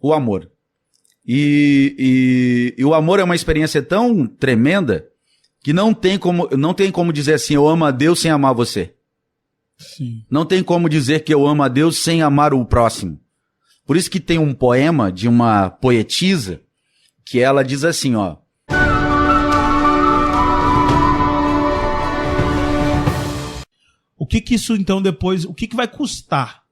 o amor. E o amor é uma experiência tão tremenda que não tem como dizer assim, eu amo a Deus sem amar você. Sim. Não tem como dizer que eu amo a Deus sem amar o próximo. Por isso que tem um poema de uma poetisa que ela diz assim, ó. O que isso então depois, o que vai custar?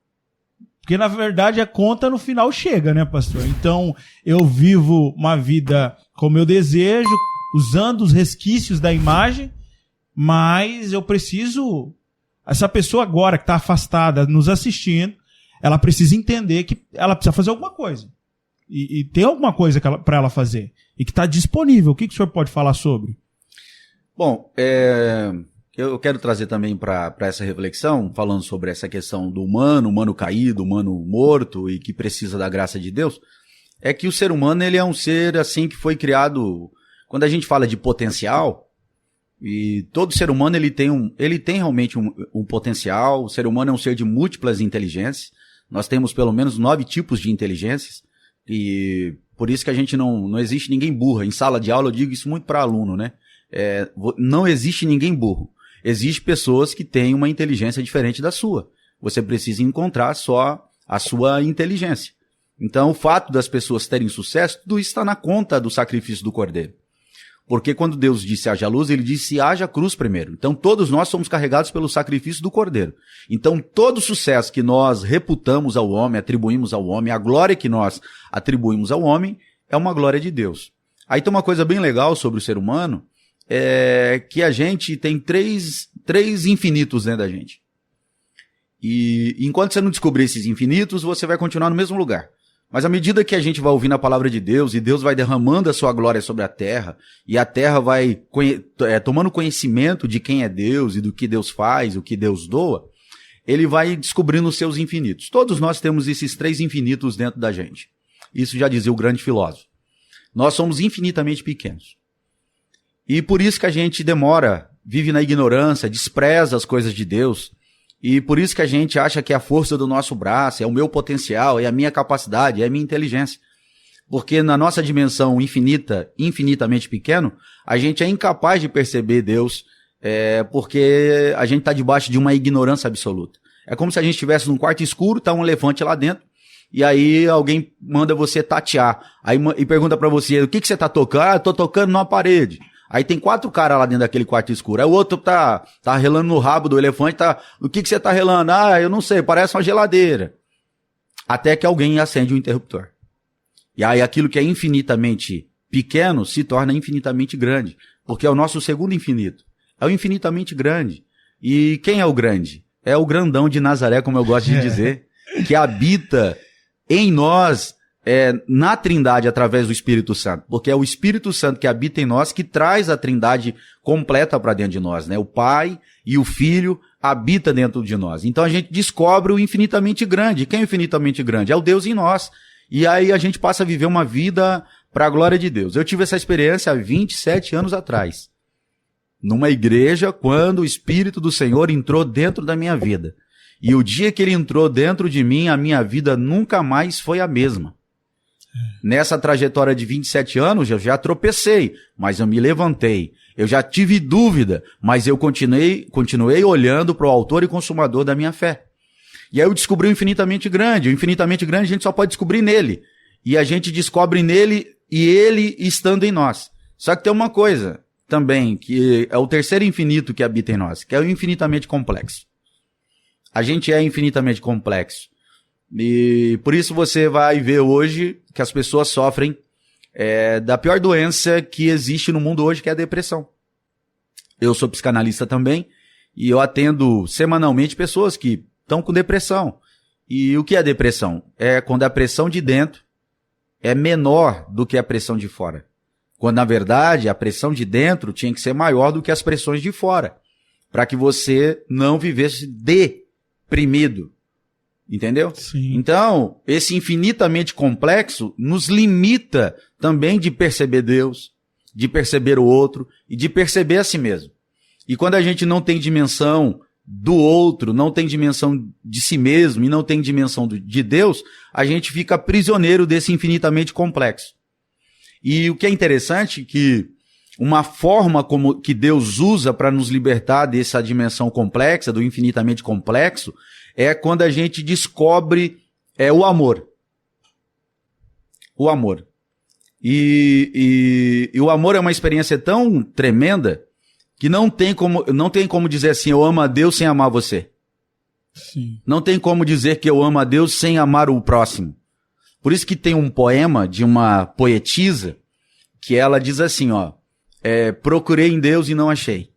Porque na verdade a conta no final chega, né, pastor? Então eu vivo uma vida como eu desejo, usando os resquícios da imagem, mas eu preciso... Essa pessoa agora que está afastada, nos assistindo, ela precisa entender que ela precisa fazer alguma coisa. E tem alguma coisa para ela fazer. E que está disponível. O que o senhor pode falar sobre? Bom, eu quero trazer também para essa reflexão, falando sobre essa questão do humano caído, humano morto e que precisa da graça de Deus, é que o ser humano ele é um ser assim que foi criado... Quando a gente fala de potencial, e todo ser humano ele tem realmente um potencial, o ser humano é um ser de múltiplas inteligências, nós temos pelo menos 9 tipos de inteligências, e por isso que a gente não existe ninguém burro. Em sala de aula eu digo isso muito para aluno, né? Não existe ninguém burro. Existem pessoas que têm uma inteligência diferente da sua. Você precisa encontrar só a sua inteligência. Então o fato das pessoas terem sucesso, tudo isso está na conta do sacrifício do Cordeiro. Porque quando Deus disse haja luz, ele disse haja cruz primeiro. Então todos nós somos carregados pelo sacrifício do Cordeiro. Então todo sucesso que nós reputamos ao homem, atribuímos ao homem, a glória que nós atribuímos ao homem, é uma glória de Deus. Aí tem uma coisa bem legal sobre o ser humano, é que a gente tem três infinitos dentro da gente. E enquanto você não descobrir esses infinitos, você vai continuar no mesmo lugar. Mas à medida que a gente vai ouvindo a palavra de Deus, e Deus vai derramando a sua glória sobre a terra, e a terra vai tomando conhecimento de quem é Deus, e do que Deus faz, o que Deus doa, ele vai descobrindo os seus infinitos. Todos nós temos esses 3 infinitos dentro da gente. Isso já dizia o grande filósofo. Nós somos infinitamente pequenos. E por isso que a gente demora, vive na ignorância, despreza as coisas de Deus, e por isso que a gente acha que é a força do nosso braço, é o meu potencial, é a minha capacidade, é a minha inteligência. Porque na nossa dimensão infinitamente pequeno, a gente é incapaz de perceber Deus, porque a gente está debaixo de uma ignorância absoluta. É como se a gente estivesse num quarto escuro, tá um elefante lá dentro, e aí alguém manda você tatear, e pergunta para você, o que você tá tocando? Ah, eu tô tocando numa parede. Aí tem 4 caras lá dentro daquele quarto escuro. Aí o outro tá relando no rabo do elefante, o que você tá relando? Ah, eu não sei, parece uma geladeira. Até que alguém acende o interruptor. E aí aquilo que é infinitamente pequeno se torna infinitamente grande. Porque é o nosso segundo infinito. É o infinitamente grande. E quem é o grande? É o grandão de Nazaré, como eu gosto de dizer, que habita em nós, na Trindade através do Espírito Santo, porque é o Espírito Santo que habita em nós que traz a Trindade completa para dentro de nós, né? O Pai e o Filho habitam dentro de nós. Então a gente descobre o infinitamente grande. Quem é o infinitamente grande? É o Deus em nós. E aí a gente passa a viver uma vida para a glória de Deus. Eu tive essa experiência há 27 anos atrás, numa igreja, quando o Espírito do Senhor entrou dentro da minha vida. E o dia que ele entrou dentro de mim, a minha vida nunca mais foi a mesma. Nessa trajetória de 27 anos, eu já tropecei, mas eu me levantei. Eu já tive dúvida, mas eu continuei olhando para o autor e consumador da minha fé. E aí eu descobri o infinitamente grande. O infinitamente grande a gente só pode descobrir nele. E a gente descobre nele e ele estando em nós. Só que tem uma coisa também, que é o terceiro infinito que habita em nós, que é o infinitamente complexo. A gente é infinitamente complexo. E por isso você vai ver hoje que as pessoas sofrem da pior doença que existe no mundo hoje, que é a depressão. Eu sou psicanalista também e eu atendo semanalmente pessoas que estão com depressão. E o que é depressão? É quando a pressão de dentro é menor do que a pressão de fora. Quando, na verdade, a pressão de dentro tinha que ser maior do que as pressões de fora, para que você não vivesse deprimido. Entendeu? Sim. Então, esse infinitamente complexo nos limita também de perceber Deus, de perceber o outro e de perceber a si mesmo. E quando a gente não tem dimensão do outro, não tem dimensão de si mesmo e não tem dimensão de Deus, a gente fica prisioneiro desse infinitamente complexo. E o que é interessante é que uma forma como que Deus usa para nos libertar dessa dimensão complexa, do infinitamente complexo, é quando a gente descobre o amor. O amor. E o amor é uma experiência tão tremenda que não tem como dizer assim, eu amo a Deus sem amar você. Sim. Não tem como dizer que eu amo a Deus sem amar o próximo. Por isso que tem um poema de uma poetisa que ela diz assim, ó, procurei em Deus e não achei.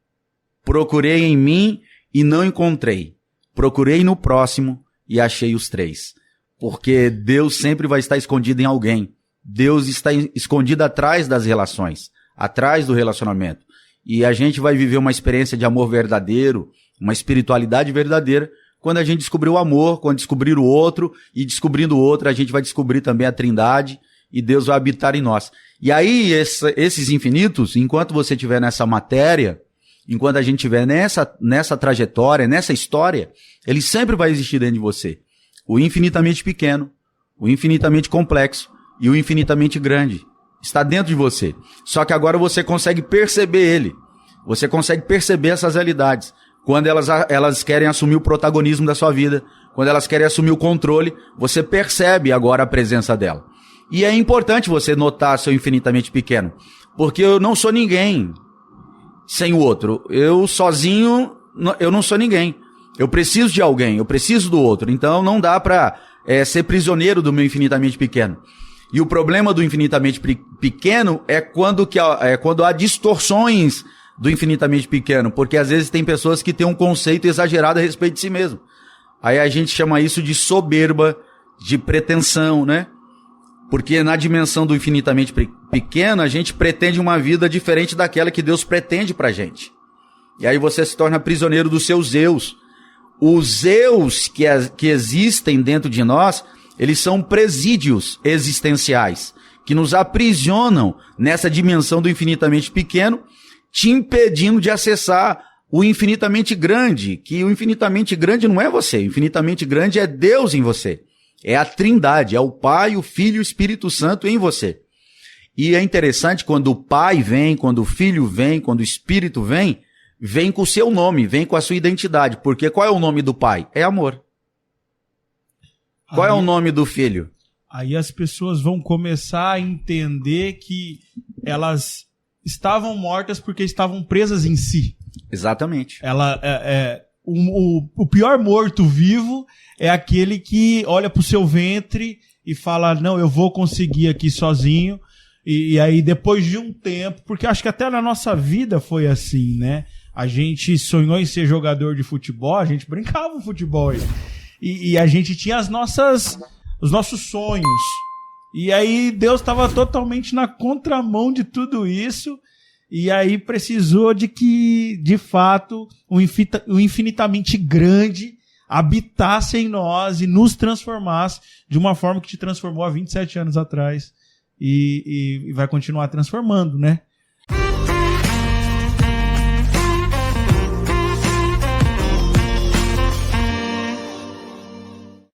Procurei em mim e não encontrei. Procurei no próximo e achei os três. Porque Deus sempre vai estar escondido em alguém. Deus está escondido atrás das relações, atrás do relacionamento. E a gente vai viver uma experiência de amor verdadeiro, uma espiritualidade verdadeira, quando a gente descobrir o amor, quando descobrir o outro, e descobrindo o outro, a gente vai descobrir também a Trindade, e Deus vai habitar em nós. E aí, esses infinitos, enquanto você estiver nessa matéria, enquanto a gente estiver nessa trajetória, nessa história, ele sempre vai existir dentro de você. O infinitamente pequeno, o infinitamente complexo e o infinitamente grande está dentro de você. Só que agora você consegue perceber ele. Você consegue perceber essas realidades. Quando elas querem assumir o protagonismo da sua vida, quando elas querem assumir o controle, você percebe agora a presença dela. E é importante você notar seu infinitamente pequeno, porque eu não sou ninguém sem o outro. Eu sozinho, eu não sou ninguém. Eu preciso de alguém, eu preciso do outro. Então não dá para ser prisioneiro do meu infinitamente pequeno. E o problema do infinitamente pequeno é quando há distorções do infinitamente pequeno, porque às vezes tem pessoas que têm um conceito exagerado a respeito de si mesmo. Aí a gente chama isso de soberba, de pretensão, né? Porque na dimensão do infinitamente pequeno, a gente pretende uma vida diferente daquela que Deus pretende pra gente. E aí você se torna prisioneiro dos seus eus. Os eus que existem dentro de nós, eles são presídios existenciais, que nos aprisionam nessa dimensão do infinitamente pequeno, te impedindo de acessar o infinitamente grande, que o infinitamente grande não é você, o infinitamente grande é Deus em você. É a Trindade, é o Pai, o Filho e o Espírito Santo em você. E é interessante quando o Pai vem, quando o Filho vem, quando o Espírito vem com o seu nome, vem com a sua identidade. Porque qual é o nome do Pai? É amor. Qual é o nome do Filho? Aí as pessoas vão começar a entender que elas estavam mortas porque estavam presas em si. Exatamente. O pior morto-vivo é aquele que olha pro seu ventre e fala, não, eu vou conseguir aqui sozinho. E aí depois de um tempo, porque acho que até na nossa vida foi assim, né? A gente sonhou em ser jogador de futebol, a gente brincava no futebol e a gente tinha os nossos sonhos. E aí Deus estava totalmente na contramão de tudo isso. E aí precisou de que, de fato, o infinitamente grande habitasse em nós e nos transformasse de uma forma que te transformou há 27 anos atrás e vai continuar transformando, né?